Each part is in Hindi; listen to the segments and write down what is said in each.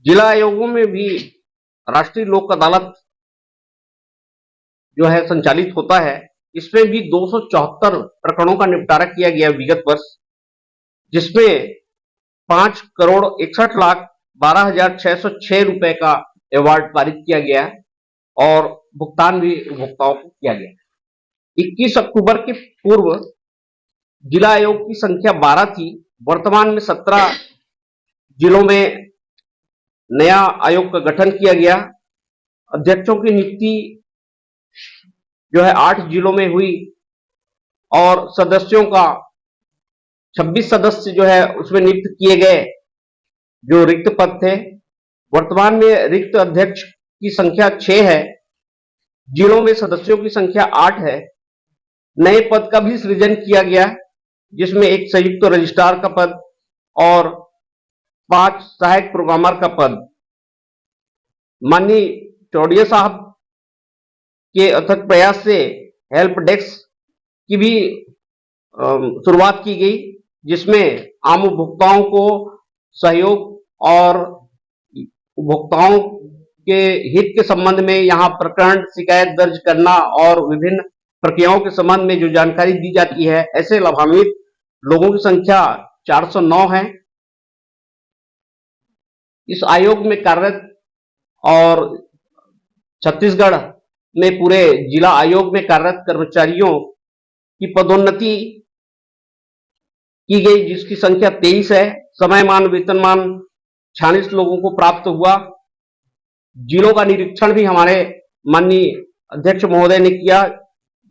जिला आयोगों में भी राष्ट्रीय लोक अदालत जो है संचालित होता है। इसमें भी 274 प्रकरणों का निपटारा किया गया विगत वर्ष, जिसमें 5,61,12,606 रुपए का अवार्ड पारित किया गया और भुगतान भी उपभोक्ताओं को किया गया। 21 अक्टूबर के पूर्व जिला आयोग की संख्या 12 थी। वर्तमान में 17 जिलों में नया आयोग का गठन किया गया। अध्यक्षों की नियुक्ति जो है 8 जिलों में हुई और सदस्यों का 26 सदस्य जो है उसमें नियुक्त किए गए जो रिक्त पद थे। वर्तमान में रिक्त अध्यक्ष की संख्या 6 है। जिलों में सदस्यों की संख्या 8 है। नए पद का भी सृजन किया गया, जिसमें एक संयुक्त रजिस्ट्रार का पद और 5 सहायक प्रोग्रामर का पद। माननीय चौड़िया साहब के अथक प्रयास से हेल्प डेस्क की भी शुरुआत की गई, जिसमें आम उपभोक्ताओं को सहयोग और उपभोक्ताओं के हित के संबंध में यहाँ प्रकरण शिकायत दर्ज करना और विभिन्न प्रक्रियाओं के संबंध में जो जानकारी दी जाती है, ऐसे लाभान्वित लोगों की संख्या 409 है। इस आयोग में कार्यरत और छत्तीसगढ़ में पूरे जिला आयोग में कार्यरत कर्मचारियों की पदोन्नति की गई, जिसकी संख्या 23 है। समयमान वेतनमान 46 लोगों को प्राप्त हुआ। जिलों का निरीक्षण भी हमारे माननीय अध्यक्ष महोदय ने किया,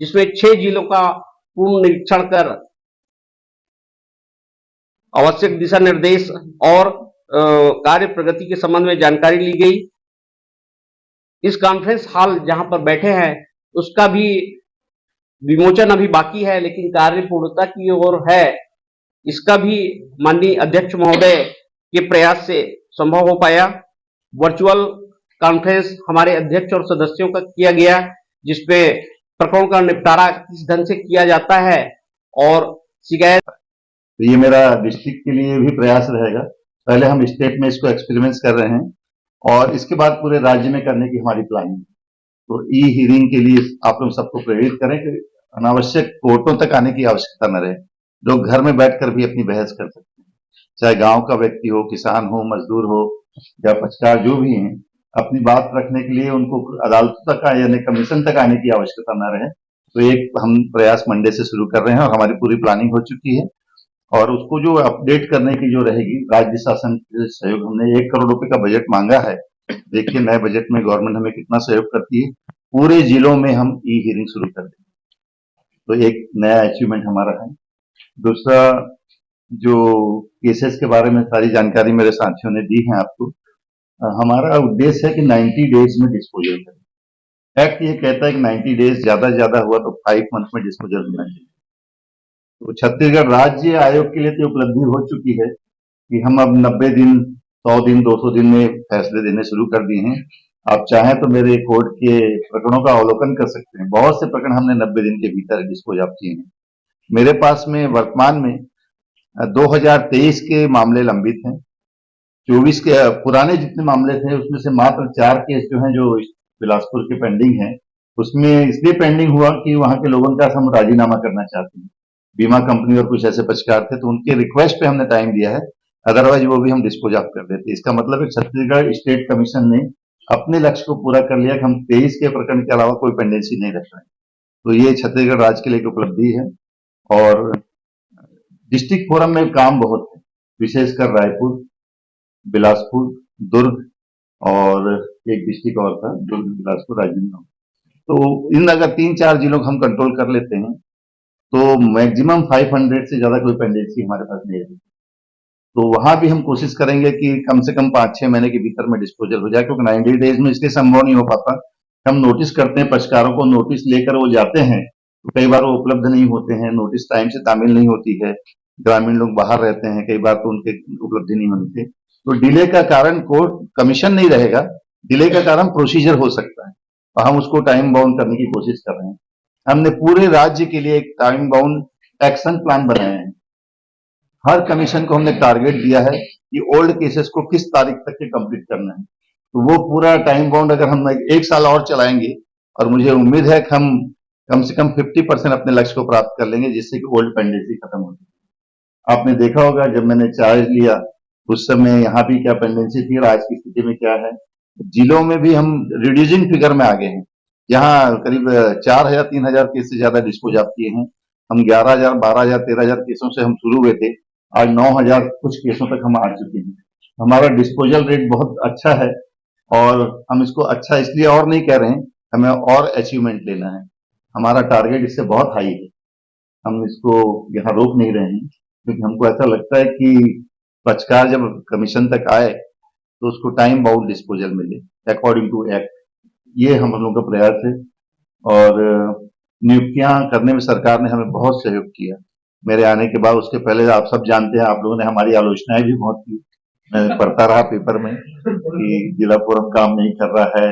जिसमें 6 जिलों का पूर्ण निरीक्षण कर आवश्यक दिशा निर्देश और कार्य प्रगति के संबंध में जानकारी ली गई। इस कॉन्फ्रेंस हॉल जहां पर बैठे हैं उसका भी विमोचन अभी बाकी है, लेकिन कार्य पूर्णता की ओर है। इसका भी माननीय अध्यक्ष महोदय के प्रयास से संभव हो पाया। वर्चुअल कॉन्फ्रेंस हमारे अध्यक्ष और सदस्यों का किया गया, जिसपे प्रकरणों का निपटारा किस ढंग से किया जाता है और शिकायत। तो ये मेरा डिस्ट्रिक्ट के लिए भी प्रयास रहेगा। पहले हम स्टेट में इसको एक्सपेरिमेंट्स कर रहे हैं और इसके बाद पूरे राज्य में करने की हमारी प्लानिंग है। तो ई हियरिंग के लिए आप लोग सबको प्रेरित करें कि अनावश्यक कोर्टों तक आने की आवश्यकता न रहे। लोग घर में बैठकर भी अपनी बहस कर सकते हैं, चाहे गांव का व्यक्ति हो, किसान हो, मजदूर हो या पक्षकार जो भी हैं, अपनी बात रखने के लिए उनको अदालतों तक यानी कमीशन तक आने की आवश्यकता न रहे। तो एक हम प्रयास मंडे से शुरू कर रहे हैं और हमारी पूरी प्लानिंग हो चुकी है और उसको जो अपडेट करने की जो रहेगी, राज्य शासन के सहयोग, हमने 1 करोड़ रुपए का बजट मांगा है। देखिए नए बजट में गवर्नमेंट हमें कितना सहयोग करती है। पूरे जिलों में हम ई हियरिंग शुरू कर देंगे, तो एक नया अचीवमेंट हमारा है। दूसरा, जो केसेस के बारे में सारी जानकारी मेरे साथियों ने दी है आपको, हमारा उद्देश्य है कि 90 डेज में डिस्पोजल करें। एक्ट ये कहता है कि 90 डेज, ज्यादा से ज्यादा हुआ तो 5 मंथ में डिस्पोजल होना चाहिए। तो छत्तीसगढ़ राज्य आयोग के लिए तो उपलब्धि हो चुकी है कि हम अब 90 दिन, 100 दिन, 200 दिन में फैसले देने शुरू कर दिए हैं। आप चाहें तो मेरे कोर्ट के प्रकरणों का अवलोकन कर सकते हैं। बहुत से प्रकरण हमने 90 दिन के भीतर डिस्पोज ऑफ किए हैं। मेरे पास में वर्तमान में 2023 के मामले लंबित हैं। 24 के पुराने जितने मामले थे उसमें से मात्र 4 केस जो हैं, जो बिलासपुर के पेंडिंग हैं। उसमें इसलिए पेंडिंग हुआ कि वहां के लोगों का हम राजीनामा करना चाहते हैं। बीमा कंपनी और कुछ ऐसे पक्षकार थे, तो उनके रिक्वेस्ट पे हमने टाइम दिया है, अदरवाइज वो भी हम डिस्पोज ऑफ कर देते। इसका मतलब है छत्तीसगढ़ स्टेट कमीशन ने अपने लक्ष्य को पूरा कर लिया कि हम 23 के प्रकरण के अलावा कोई पेंडेंसी नहीं रख रहे हैं। तो ये छत्तीसगढ़ राज्य के लिए एक उपलब्धि है। और डिस्ट्रिक्ट फोरम में काम बहुत है, विशेषकर रायपुर, बिलासपुर, दुर्ग और एक डिस्ट्रिक्ट और था, दुर्ग, बिलासपुर, राजनांदगांव। तो इन अगर 3-4 जिलों को हम कंट्रोल कर लेते हैं तो मैक्सिमम 500 से ज्यादा कोई पेंडेंसी हमारे पास नहीं है। तो वहां भी हम कोशिश करेंगे कि कम से कम 5-6 महीने के भीतर में डिस्पोजल हो जाए, क्योंकि 90 डेज में इसलिए संभव नहीं हो पाता। हम नोटिस करते हैं, पक्षकारों को नोटिस लेकर वो जाते हैं, तो कई बार वो उपलब्ध नहीं होते हैं, नोटिस टाइम से तामील नहीं होती है, ग्रामीण लोग बाहर रहते हैं, कई बार तो उनके उपलब्धि नहीं होती। तो डिले का कारण कोर्ट कमीशन नहीं रहेगा, डिले का कारण प्रोसीजर हो सकता है और हम उसको टाइम बाउंड करने की कोशिश कर रहे हैं। हमने पूरे राज्य के लिए एक टाइम बाउंड एक्शन प्लान बनाए हैं। हर कमीशन को हमने टारगेट दिया है कि ओल्ड केसेस को किस तारीख तक के कंप्लीट करना है। तो वो पूरा टाइम बाउंड अगर हम एक साल और चलाएंगे, और मुझे उम्मीद है कि हम कम से कम 50% अपने लक्ष्य को प्राप्त कर लेंगे, जिससे कि ओल्ड पेंडेंसी खत्म हो जाए। आपने देखा होगा जब मैंने चार्ज लिया उस समय यहाँ भी क्या पेंडेंसी थी और आज की स्थिति में क्या है। जिलों में भी हम रिड्यूसिंग फिगर में आ गए हैं। यहाँ करीब 4,000 3,000 केस से ज्यादा डिस्पोज ऑफ किए हैं। हम 11,000 12,000 13,000 केसों से हम शुरू हुए थे, आज 9,000 कुछ केसों तक हम आ चुके हैं। हमारा डिस्पोजल रेट बहुत अच्छा है, और हम इसको अच्छा इसलिए और नहीं कह रहे हैं, हमें और अचीवमेंट लेना है। हमारा टारगेट इससे बहुत हाई है, हम इसको यहाँ रोक नहीं रहे हैं, क्योंकि हमको ऐसा लगता है कि पक्षकार जब कमीशन तक आए तो उसको टाइम बाउंड डिस्पोजल मिले अकॉर्डिंग टू एक्ट। ये हम लोगों का प्रयास है, और नियुक्तियां करने में सरकार ने हमें बहुत सहयोग किया मेरे आने के बाद। उसके पहले आप सब जानते हैं, आप लोगों ने हमारी आलोचनाएं भी बहुत की। मैं पढ़ता रहा पेपर में कि जिला फोरम काम नहीं कर रहा है,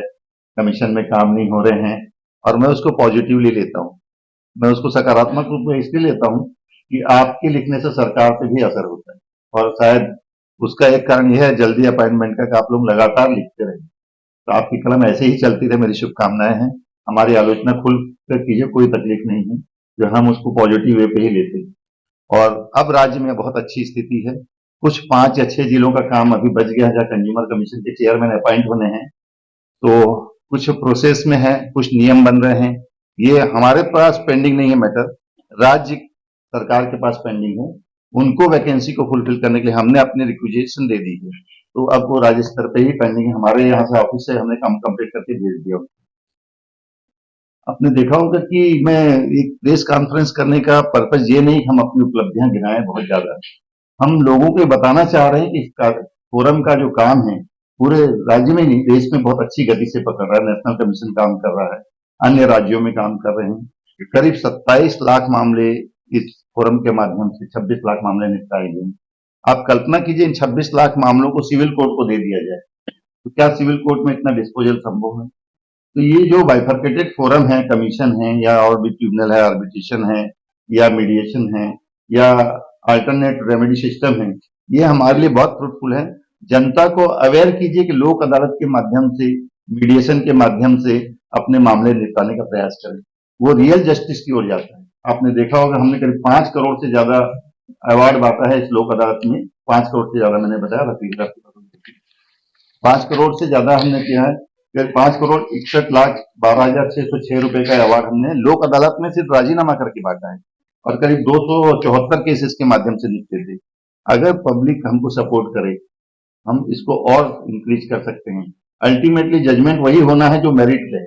कमीशन में काम नहीं हो रहे हैं, और मैं उसको पॉजिटिवली लेता हूँ। मैं उसको सकारात्मक रूप में इसलिए लेता हूँ कि आपके लिखने से सरकार पे भी असर होता है, और शायद उसका एक कारण यह है जल्दी अपॉइंटमेंट का, कि आप लोग लगातार लिखते रहे। तो आपकी कलम ऐसे ही चलती रहे, मेरी शुभकामनाएं हैं। हमारी आलोचना खुल कर कीजिए, कोई तकलीफ नहीं है, जो हम उसको पॉजिटिव वे पे ही लेते हैं। और अब राज्य में बहुत अच्छी स्थिति है। कुछ 5 या 6 जिलों का काम अभी बच गया है, जहाँ कंज्यूमर कमीशन के चेयरमैन अपॉइंट होने हैं, तो कुछ प्रोसेस में है, कुछ नियम बन रहे हैं। ये हमारे पास पेंडिंग नहीं है मैटर, राज्य सरकार के पास पेंडिंग है। उनको वैकेंसी को फुलफिल करने के लिए हमने अपनी रिक्विजिशन दे दी है, तो अब वो राज्य स्तर पे ही पेंडिंग है। हमारे यहाँ से ऑफिस से हमने काम कंप्लीट करके भेज दिया। आपने देखा होगा कि मैं एक प्रेस कॉन्फ्रेंस करने का पर्पज ये नहीं, हम अपनी उपलब्धियां गिनाएं बहुत ज्यादा। हम लोगों को बताना चाह रहे हैं कि फोरम का जो काम है पूरे राज्य में नहीं, देश में बहुत अच्छी गति से पकड़ रहा है। नेशनल कमीशन काम कर रहा है, अन्य राज्यों में काम कर रहे हैं। करीब 27 लाख मामले इस फोरम के माध्यम से 26 लाख मामले निपटाए गए। आप कल्पना कीजिए, इन 26 लाख मामलों को सिविल कोर्ट को दे दिया जाए, तो क्या सिविल कोर्ट में इतना डिस्पोजल संभव है? तो ये जो बाइफर्केटेड फोरम है, कमीशन है, या और भी ट्रिब्यूनल है, आर्बिट्रेशन है, या मीडिएशन है, या अल्टरनेट रेमेडी सिस्टम है, ये हमारे लिए बहुत फ्रूटफुल है। जनता को अवेयर कीजिए कि लोक अदालत के माध्यम से, मीडिएशन के माध्यम से अपने मामले निपटाने का प्रयास करें, वो रियल जस्टिस की ओर जाता है। आपने देखा होगा हमने करीब 5 करोड़ से ज्यादा अवार्ड बांटा है इस लोक अदालत में। 5 करोड़ से ज्यादा मैंने बताया, 5 करोड़ से ज्यादा हमने किया है। 5,61,12,606 रुपए का अवार्ड हमने लोक अदालत में सिर्फ राजीनामा करके बांटा है, और करीब 274 केसेस के माध्यम से निपटे थे। अगर पब्लिक हमको सपोर्ट करे, हम इसको और इंक्रीज कर सकते हैं। अल्टीमेटली जजमेंट वही होना है जो मेरिट है,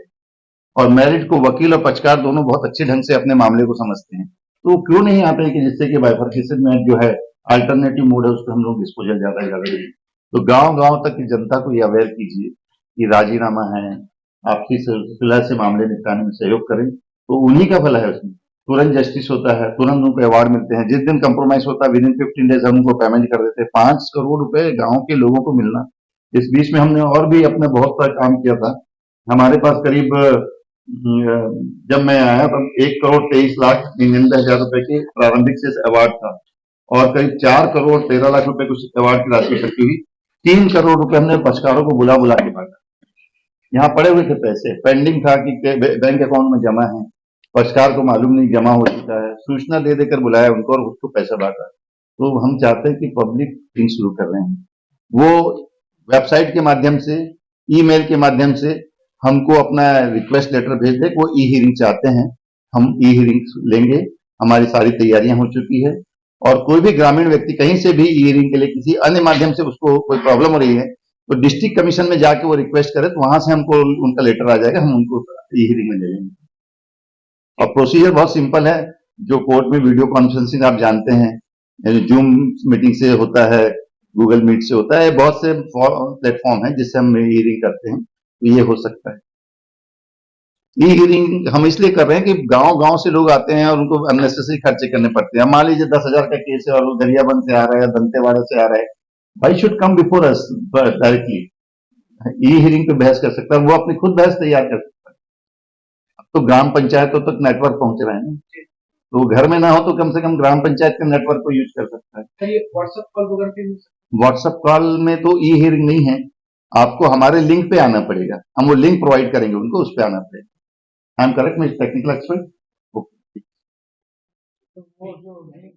और मेरिट को वकील और पक्षकार दोनों बहुत अच्छे ढंग से अपने मामले को समझते हैं। तो क्यों नहीं आते हैं कि जिससे कि बाइफर्केशन में जो है अल्टरनेटिव मोड है, उस पर हम लोग डिस्पोजल ज्यादा ज्यादा दें। तो गांव गांव तक की जनता को ये अवेयर कीजिए कि राजीनामा है, आपसी सुलह से मामले निपटाने में सहयोग करें, तो उन्हीं का भला है। उसमें तुरंत जस्टिस होता है, तुरंत उनको अवार्ड मिलते हैं। जिस दिन कंप्रोमाइज होता है, विद इन 15 डेज हम उनको पेमेंट कर देते हैं। 5 करोड़ रुपए गांव के लोगों को मिलना। इस बीच में हमने और भी अपना बहुत सारा काम किया था। हमारे पास करीब जब मैं आया तब 1,23,99,000 रुपए के प्रारंभिक शेष अवार्ड था, और करीब 4,13,00,000 रुपए कुछ अवार्ड की राशि इकट्ठी हुई। 3 करोड़ रुपए हमने पक्षकारों को बुला बुला के बांटा। यहाँ पड़े हुए थे पैसे, पेंडिंग था कि बैंक अकाउंट में जमा है, पक्षकार को मालूम नहीं जमा हो चुका है, सूचना दे देकर बुलाया उनको और उसको पैसा बांटा। तो हम चाहते हैं कि पब्लिक थिंग शुरू कर रहे हैं, वो वेबसाइट के माध्यम से, ईमेल के माध्यम से हमको अपना रिक्वेस्ट लेटर भेज दे। वो ई हियरिंग चाहते हैं, हम ई हियरिंग लेंगे। हमारी सारी तैयारियां हो चुकी है, और कोई भी ग्रामीण व्यक्ति कहीं से भी ई हियरिंग के लिए किसी अन्य माध्यम से उसको कोई प्रॉब्लम हो रही है, तो डिस्ट्रिक्ट कमीशन में जाके वो रिक्वेस्ट करे, तो वहां से हमको उनका लेटर आ जाएगा, हम उनको ई हियरिंग में ले लेंगे। और प्रोसीजर बहुत सिंपल है। जो कोर्ट में वीडियो कॉन्फ्रेंसिंग आप जानते हैं, जूम मीटिंग से होता है, गूगल मीट से होता है, बहुत से प्लेटफॉर्म है जिससे हम ई हियरिंग करते हैं, तो ये हो सकता है। ई हियरिंग हम इसलिए कर रहे हैं कि गांव गांव से लोग आते हैं और उनको अननेसेसरी खर्चे करने पड़ते हैं। मान लीजिए 10,000 का केस है और वो गरियाबंद से आ रहा है या दंतेवाड़ा से आ रहा है, भाई should come before us directly. E hearing पे बहस कर सकता है, वो अपनी खुद बहस तैयार कर सकता है। अब तो ग्राम पंचायतों तक नेटवर्क पहुंच रहे हैं। तो घर में ना हो तो कम से कम ग्राम पंचायत के नेटवर्क को यूज कर सकता है। सर, ये व्हाट्सएप कॉल वगैरह पे व्हाट्सएप कॉल में तो ई हियरिंग नहीं है, आपको हमारे लिंक पे आना पड़ेगा, हम वो लिंक प्रोवाइड करेंगे उनको, उस पे आना पड़ेगा। आई एम करेक्ट, मैं टेक्निकल एक्सपर्ट। वो जो